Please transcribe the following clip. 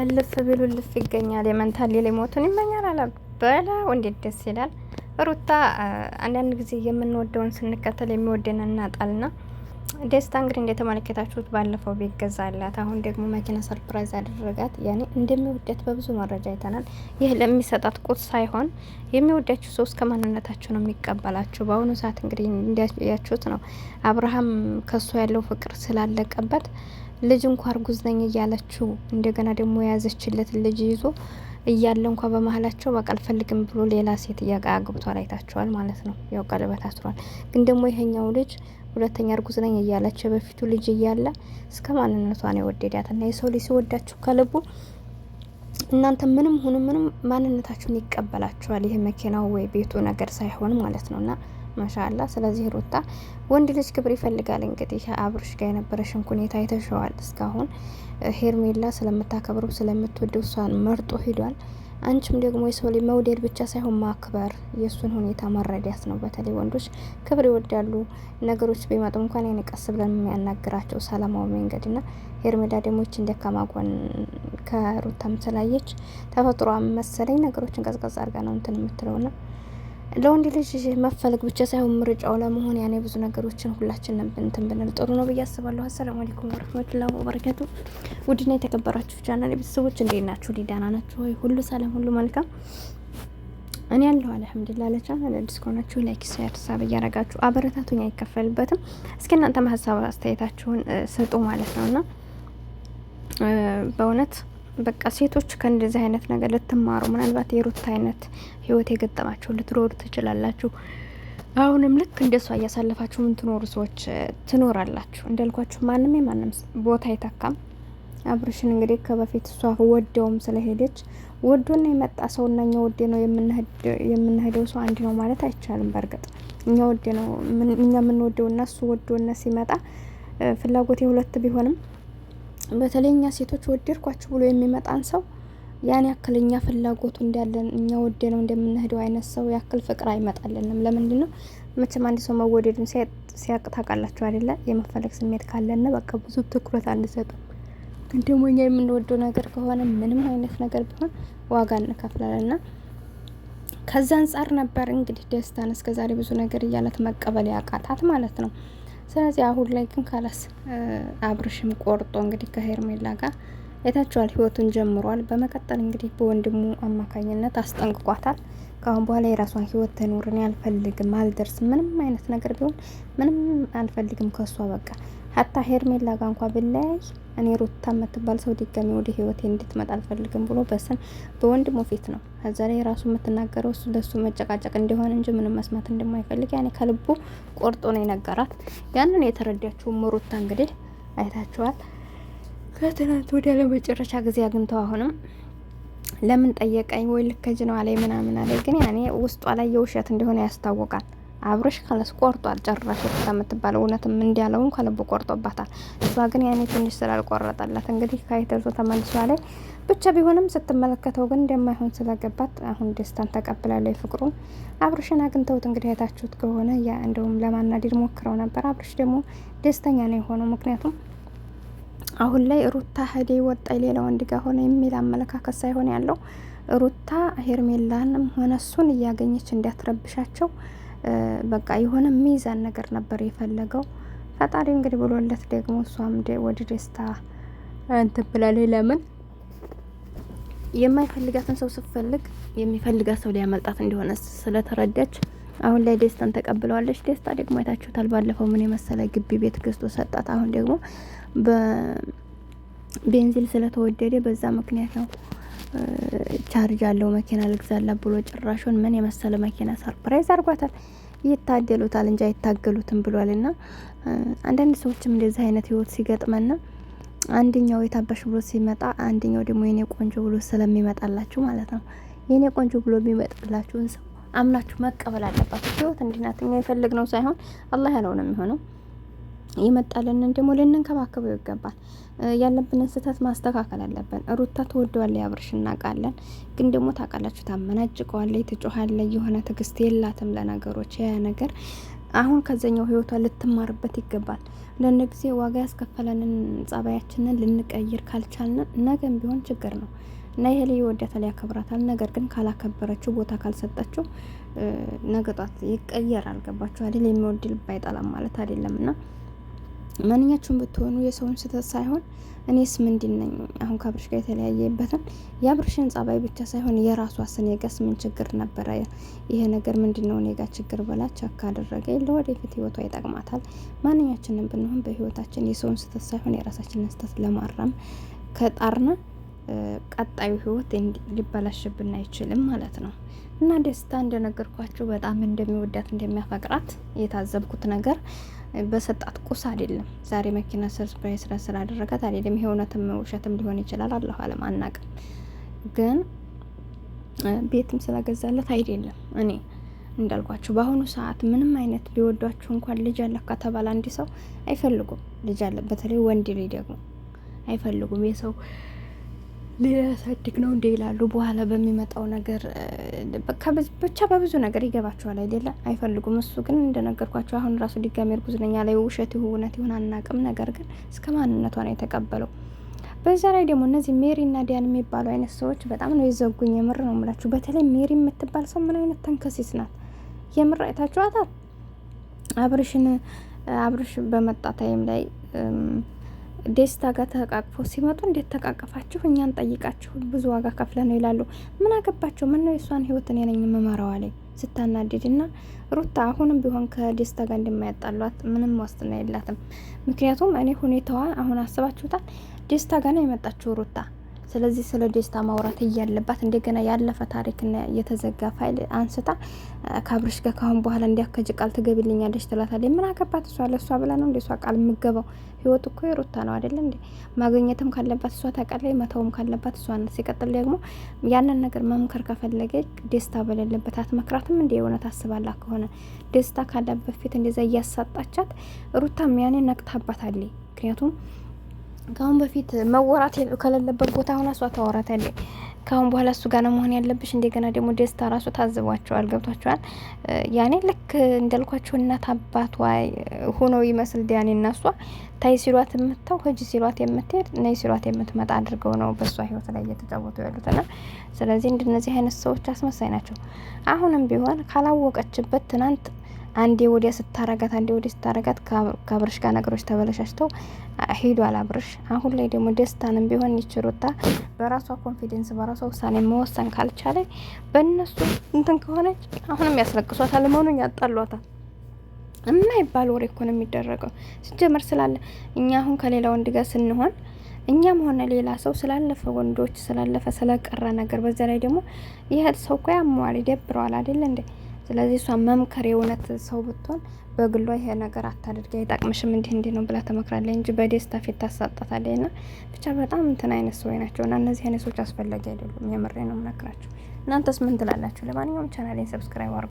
እልፍ ቢሉ እልፍ ይገኛል። የመንታል ሊሞቱን ይመኛል አለ በላ። እንዴት ደስ ይላል። ሩታ አንዳንድ ጊዜ የምንወደውን ስንከተል የሚወደን እናጣልና ደስታ እንግዲህ እንደተመለከታችሁት ባለፈው ቤት ገዛላት፣ አሁን ደግሞ መኪና ሰርፕራይዝ አደረጋት። ያኔ እንደሚወደት በብዙ መረጃ አይተናል። ይህ ለሚሰጣት ቁጥ ሳይሆን የሚወዳችሁ ሰው እስከ ማንነታችሁ ነው የሚቀበላችሁ። በአሁኑ ሰዓት እንግዲህ እንዳያችሁት ነው አብርሃም ከሱ ያለው ፍቅር ስላለቀበት ልጅ እንኳ እርጉዝ ነኝ እያለችው እንደገና ደግሞ የያዘችለት ልጅ ይዞ እያለ እንኳ በመሀላቸው በቃ አልፈልግም ብሎ ሌላ ሴት አግብቷል። አይታችኋል ማለት ነው። ያው ቀለበት አስሯል። ግን ደግሞ ይሄኛው ልጅ ሁለተኛ እርጉዝ ነኝ እያለች በፊቱ ልጅ እያለ እስከ ማንነቷ ነው የወደዳት። እና የሰው ልጅ ሲወዳችሁ ከልቡ እናንተ ምንም ሁኑ ምንም ማንነታችሁን ይቀበላችኋል። ይሄ መኪናው ወይ ቤቱ ነገር ሳይሆን ማለት ነውና ማሻአላ። ስለዚህ ሩታ ወንድ ልጅ ክብር ይፈልጋል። እንግዲህ አብርሽ ጋር የነበረሽን ሁኔታ አይተሽዋል። እስካሁን ሄርሜላ ስለምታከብረው ስለምትወደው እሷን መርጦ ሄዷል። አንቺም ደግሞ የሰው ልጅ መውደድ ብቻ ሳይሆን ማክበር፣ የእሱን ሁኔታ መረዳት ነው። በተለይ ወንዶች ክብር ይወዳሉ። ነገሮች ቢመጡ እንኳን ያን ቀስ ብለን የሚያናግራቸው ሰላማዊ መንገድና ሄርሜላ ደግሞ ይችን ደካማ ጎን ከሩታም ስላየች ተፈጥሯ መሰለኝ ነገሮችን ቀዝቀዝ አድርጋ ነው እንትን የምትለውና ለወንድ ልጅ መፈለግ ብቻ ሳይሆን ምርጫው ለመሆን ያኔ ብዙ ነገሮችን ሁላችንም እንትን ብንል ጥሩ ነው ብዬ አስባለሁ። አሰላሙ አለይኩም ወራህመቱላሂ ወበረካቱ። ውድና የተከበራችሁ ቻናል ቤተሰቦች እንዴት ናችሁ? ዲዳና ናችሁ ወይ? ሁሉ ሰላም፣ ሁሉ መልካም። እኔ ያለሁ አልሐምዱሊላህ። ለቻናል አዲስ ከሆናችሁ ላይክ፣ ሼር፣ ሳብ እያረጋችሁ አበረታቱኝ፣ አይከፈልበትም። እስኪ እናንተም ሀሳብ አስተያየታችሁን ስጡ ማለት ነውና በእውነት በቃ ሴቶች ከእንደዚህ አይነት ነገር ልትማሩ፣ ምናልባት የሩታ አይነት ህይወት የገጠማችሁ ልትኖሩ ትችላላችሁ። አሁንም ልክ እንደሷ እያሳለፋችሁ ምን ትኖሩ ሰዎች ትኖራላችሁ። እንዳልኳችሁ ማንም የማንም ቦታ አይተካም። አብርሽን እንግዲህ ከበፊት እሷ ወደውም ስለሄደች ወዶና የመጣ ሰውና እኛ ወደ ነው የምንሄደው ሰው አንድ ነው ማለት አይቻልም። በእርግጥ እኛ ወደ ነው እኛ የምንወደውና እሱ ወዶና ሲመጣ ፍላጎት የሁለት ቢሆንም በተለይ እኛ ሴቶች ወደድኳችሁ ብሎ የሚመጣን ሰው ያን ያክል እኛ ፍላጎቱ እንዳለን እኛ ወደ ነው እንደምንሄደው አይነት ሰው ያክል ፍቅር አይመጣልንም። ለምንድን ነው? መቼም አንድ ሰው መወደዱን ሲያቅ ታውቃላችሁ አይደለ? የመፈለግ ስሜት ካለን በቃ ብዙ ትኩረት አንሰጥም። ግን ደግሞ እኛ የምንወደው ነገር ከሆነ ምንም አይነት ነገር ቢሆን ዋጋ እንከፍላለንና ከዛ አንጻር ነበር እንግዲህ ደስታን እስከዛሬ ብዙ ነገር እያለት መቀበል ያቃታት ማለት ነው። ስለዚህ አሁን ላይ ግን ካላስ አብርሽም ቆርጦ እንግዲህ ከሄርሜላ ጋር የታችኋል ህይወቱን ጀምሯል። በመቀጠል እንግዲህ በወንድሙ አማካኝነት አስጠንቅቋታል። ካሁን በኋላ የራሷን ህይወት ትኑርን፣ አልፈልግም፣ አልደርስም፣ ምንም አይነት ነገር ቢሆን ምንም አልፈልግም ከሷ በቃ ሀታ ሄርሜላ ጋር እንኳን ብለያይ እኔ ሩታ የምትባል ሰው ድጋሚ ወደ ህይወቴ እንድትመጣ አልፈልግም ብሎ በወንድሙ ፊት ነው ከዛ ላይ ራሱ የምትናገረው እሱ ለሱ መጨቃጨቅ እንደሆነ እንጂ ምንም መስማት እንደማይፈልግ ያኔ ከልቡ ቆርጦ ነው የነገራት። ያንን የተረዳችው ሩታ እንግዲህ አይታችኋል። ከትናንት ወዲያ ለመጨረሻ ጊዜ አግኝተው አሁንም ለምን ጠየቀኝ ወይ ልከጅ ነው አለኝ ምናምን አለ። ግን ያኔ ውስጧ ላይ የውሸት እንደሆነ ያስታውቃል። አብርሽ ካለስ ቆርጧል። ጨራሽ ሩታ የምትባለው እውነትም እንዲያለውን ከልቡ ቆርጦባታል። እሷ ግን ያኔ ትንሽ ስላልቆረጠላት እንግዲህ ካይተርዞ ተመልሷ ላይ ብቻ ቢሆንም ስትመለከተው ግን እንደማይሆን ስለገባት አሁን ደስታን ተቀብላለች። ፍቅሩን አብርሽን አግኝተውት እንግዲህ አይታችሁት ከሆነ ያ እንደውም ለማናደድ ሞክረው ነበር። አብርሽ ደግሞ ደስተኛ ነው የሆነው። ምክንያቱም አሁን ላይ ሩታ ሄደ ወጣ ሌላ ወንድ ጋር ሆነ የሚል አመለካከት ሳይሆን ያለው ሩታ ሄርሜላንም ሆነ እሱን እያገኘች እንዲያትረብሻቸው በቃ የሆነ ሚዛን ነገር ነበር የፈለገው። ፈጣሪ እንግዲህ ብሎለት ደግሞ እሷም ወደ ደስታ እንትን ብላለች። ለምን የማይፈልጋትን ሰው ስትፈልግ የሚፈልጋት ሰው ሊያመልጣት እንደሆነ ስለተረዳች አሁን ላይ ደስታን ተቀብለዋለች። ደስታ ደግሞ አይታችሁታል። ባለፈው ምን የመሰለ ግቢ ቤት ገዝቶ ሰጣት። አሁን ደግሞ በቤንዚል ስለተወደደ በዛ ምክንያት ነው ቻርጅ ያለው መኪና ልግዛላ ብሎ ጭራሹን ምን የመሰለ መኪና ሰርፕራይዝ አድርጓታል። ይታደሉታል እንጂ አይታገሉትም ብሏልና አንዳንድ ሰዎችም እንደዚህ አይነት ህይወት ሲገጥመና አንደኛው የታባሽ ብሎ ሲመጣ አንደኛው ደግሞ የኔ ቆንጆ ብሎ ስለሚመጣላችሁ ማለት ነው። የኔ ቆንጆ ብሎ የሚመጣላችሁን ሰው አምናችሁ መቀበል አለባችሁ። ህይወት እንዲናት እኛ የፈለግነው ሳይሆን አላህ ያለው ነው የሚሆነው። የመጣልንን ደግሞ ልንንከባከበው ይገባል። ያለብንን ስህተት ማስተካከል አለብን። ሩታ ትወደዋለች አብርሽ እናውቃለን። ግን ደግሞ ታውቃላችሁ ታመናጭቀዋለች፣ ትጮሃለች። የሆነ ትዕግስት የላትም ለነገሮች። ያ ነገር አሁን ከዛኛው ህይወቷ ልትማርበት ይገባል። ለነ ጊዜ ዋጋ ያስከፈለንን ጸባያችንን ልንቀይር ካልቻልን ነገም ቢሆን ችግር ነው እና ይሄ ልጅ ይወዳታል፣ ያከብራታል። ነገር ግን ካላከበረችው ቦታ ካልሰጠችው ነገ ጧት ይቀየራል። ገባችሁ አይደል? የሚወድ ልብ አይጠላም ማለት አይደለም። እና ማንኛችሁም ብትሆኑ የሰውን ስህተት ሳይሆን እኔስ ምንድን ነኝ አሁን ከአብርሽ ጋር የተለያየበትን የአብርሽን ጸባይ ብቻ ሳይሆን የራሷ ስኔጋስ ምን ችግር ነበረ? ይሄ ነገር ምንድነው እኔ ጋር ችግር ብላ ቸክ አደረገ። ለወደፊት ህይወቷ ይጠቅማታል። ማንኛችንም ብንሆን በህይወታችን የሰውን ስህተት ሳይሆን የራሳችንን ስህተት ለማረም ከጣርነ ቀጣዩ ህይወት ሊበላሽብን አይችልም ማለት ነው። እና ደስታ እንደነገርኳችሁ በጣም እንደሚወዳት እንደሚያፈቅራት የታዘብኩት ነገር በሰጣት ቁስ አይደለም። ዛሬ መኪና ሰርፕራይዝ ስላደረጋት አይደለም። ይሄ እውነትም ውሸትም ሊሆን ይችላል፣ አላሁ አለም አናቅም። ግን ቤትም ስለገዛለት አይደለም። እኔ እንዳልኳችሁ በአሁኑ ሰዓት ምንም አይነት ቢወዷችሁ እንኳን ልጅ አለ ከተባለ አንድ ሰው አይፈልጉም። ልጅ አለ በተለይ ወንድ ልጅ ደግሞ አይፈልጉም። የሰው ሊያሳድግ ነው እንደ ይላሉ። በኋላ በሚመጣው ነገር ብቻ በብዙ ነገር ይገባቸዋል አይደለ? አይፈልጉም። እሱ ግን እንደነገርኳቸው አሁን ራሱ ድጋሚ እርጉዝ ነኝ ያለ ውሸት ይሁን እውነት ይሁን አናቅም። ነገር ግን እስከ ማንነቷ ነው የተቀበለው። በዛ ላይ ደግሞ እነዚህ ሜሪ እና ዲያን የሚባሉ አይነት ሰዎች በጣም ነው የዘጉኝ። የምር ነው የምላችሁ። በተለይ ሜሪ የምትባል ሰው ምን አይነት ተንከሲስ ናት! የምር አይታችኋታል? አብርሽ በመጣ ታይም ላይ ደስታ ጋር ተቃቅፎ ሲመጡ እንዴት ተቃቀፋችሁ? እኛን ጠይቃችሁ ብዙ ዋጋ ከፍለ ነው ይላሉ። ምን አገባቸው? ምን ነው የሷን ህይወት እኔ ነኝ የምመራው አለኝ ስታናድድ። እና ሩታ አሁንም ቢሆን ከደስታ ጋር እንደማያጣሏት ምንም ዋስትና የላትም። ምክንያቱም እኔ ሁኔታዋ አሁን አስባችሁታል። ደስታ ጋር ነው የመጣችው ሩታ። ስለዚህ ስለ ደስታ ማውራት እያለባት እንደገና ያለፈ ታሪክና የተዘጋ ፋይል አንስታ ከአብርሽ ጋር ካሁን በኋላ እንዲያከጅ ቃል ትገቢልኛለች ትላታለች። ምን አገባት? እሷ ለእሷ ብላ ነው እንደ እሷ ቃል የምገባው። ህይወት እኮ የሩታ ነው አይደለ እንዴ? ማግኘትም ካለባት እሷ ታውቃለች፣ መተውም ካለባት እሷ ናት። ሲቀጥል ደግሞ ያንን ነገር መምከር ከፈለገች ደስታ በሌለበት አትመክራትም እንዴ? የእውነት አስባላ ከሆነ ደስታ ካለበት ፊት እንደዛ እያሳጣቻት ሩታም ያኔ ነቅታባታለች። ምክንያቱም ካሁን በፊት መወራት ከሌለበት ቦታ ሆና እሷ ታወራታለች። ካሁን በኋላ እሱ ጋር ነው መሆን ያለብሽ። እንደገና ደግሞ ደስታ ራሱ ታዝቧቸዋል። ገብቷቸዋል። ያኔ ልክ እንዳልኳቸው እናት አባቷ ሆኖ ይመስል ዲያኔ እና እሷ ታይ ሲሏት የምታው ሂጂ ሲሏት የምትሄድ ነይ ሲሏት የምትመጣ አድርገው ነው በእሷ ህይወት ላይ እየተጫወቱ ያሉትና ስለዚህ እንደነዚህ አይነት ሰዎች አስመሳይ ናቸው። አሁንም ቢሆን ካላወቀችበት ትናንት አንዴ ወዲያ ስታረጋት አንዴ ወዲያ ስታረጋት ከአብርሽ ጋር ነገሮች ተበለሻሽተው ሄዷል አብርሽ። አሁን ላይ ደግሞ ደስታንም ቢሆን ይችሩታ በራሷ ኮንፊደንስ በራሷ ውሳኔ መወሰን ካልቻለ በእነሱ እንትን ከሆነች አሁንም ያስለቅሷታል፣ መሆኑን ያጣሏታል። እና ይባል ወሬ እኮ ነው የሚደረገው ሲጀመር ስላለ እኛ አሁን ከሌላ ወንድ ጋር ስንሆን እኛም ሆነ ሌላ ሰው ስላለፈ ወንዶች ስላለፈ ስለቀረ ነገር በዛ ላይ ደግሞ ይሄ ሰው እኮ ያሟል ይደብረዋል አይደል እንዴ? ስለዚህ እሷ መምከር የእውነት ሰው ብትሆን በግሏ ይሄ ነገር አታድርጊ አይጠቅምሽም እንዲህ ነው ብላ ተመክራለች እንጂ በደስታ ፊት ታሳጣታለች። እና ብቻ በጣም እንትን አይነት ሰው ናቸው። እና እነዚህ አይነት ሰዎች አስፈላጊ አይደሉም። የምሬ ነው የምነግራችሁ። እናንተስ ምን ትላላችሁ? ለማንኛውም ቻናሌን ሰብስክራይብ አድርጉ።